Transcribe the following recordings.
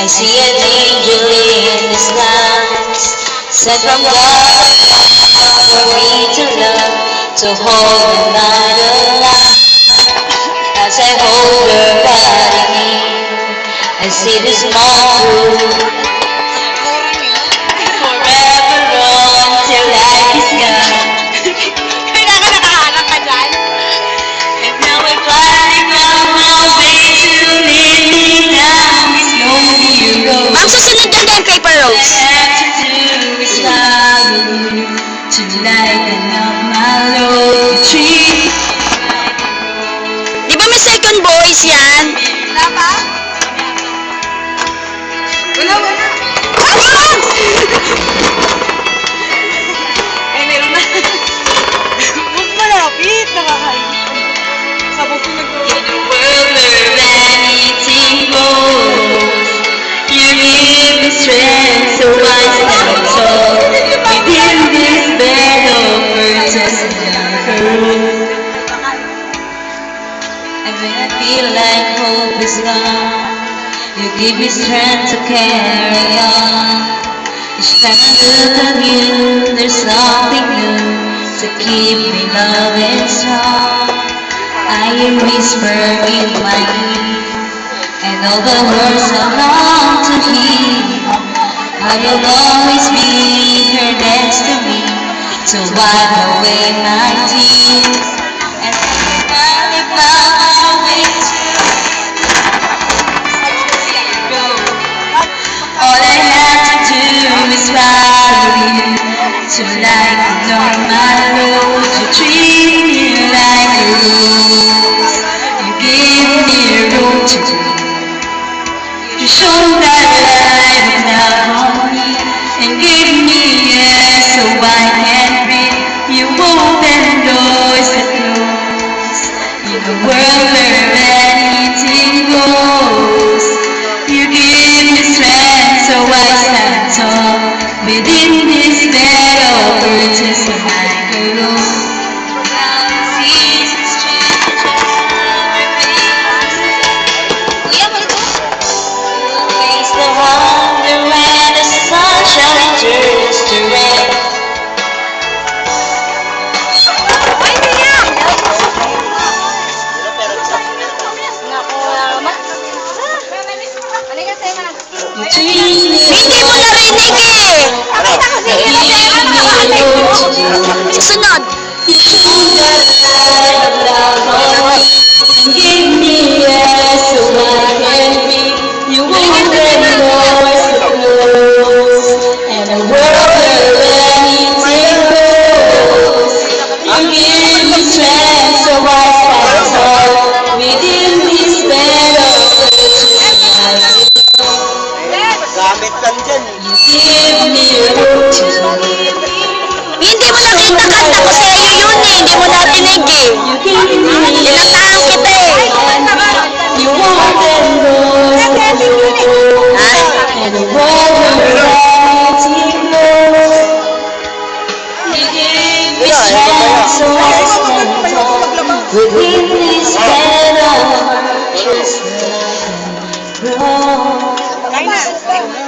I see an angel in the skies, sent from God for me to love, to hold the night alive. As I hold her body near, I see the small room forever on till life is gone. Kailangan nakahanap ka dyan. And now we're flying on our way to living down this lonely road. Ang susunod dyan din, Paper All I Rose. have to do is follow you to lighten up my load. Tree. Di ba may second voice yan? Wala pa? Wala. Ay, meron na. Huwag malapit, nakakain. Sabog ko In a world where anything goes, you give me strength so I stand tall. Within this bed of virtues and curls. And when I feel like hope is gone, you give me strength to carry on. Each time I look at you, there's something new to keep me loving strong. I hear whisper in my ear, and all the words I long to hear. How you'll always be here next to me to wipe away my tears. And I found my way to road. All I have to do is follow you to lighten up my load. You treat me like a rose. You give me room to breathe. You show that light is not on me and give me air so I can breathe. You open doors that close in a world where anything goes. You give me strength so I stand tall within this bed of riches and I grow. Now the seasons change we'll face the wonder when the sunshine turns to rain. Ay, Mia! Naku, naman. Halika, Sema. You treat me Hindi mo narinig eh! Pakita ko sige na, Sema, nakakaalay mo. Susunod. You show that light of love on me and give me air so I can breathe. You open doors to close and a world where anything goes. You give me strength so I stand tall within this bed of riches. Gamit lang dyan. You give me room to breathe. Hindi mo nakita, kanta ko sa iyo yun eh. Hindi mo natinig eh. You give me Inatahan kita eh. You open doors to close Ha? and the world where anything goes. You give me strength so I stand tall within this bed of riches that I can grow.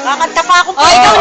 Kakanta pa ako. Oh, ikaw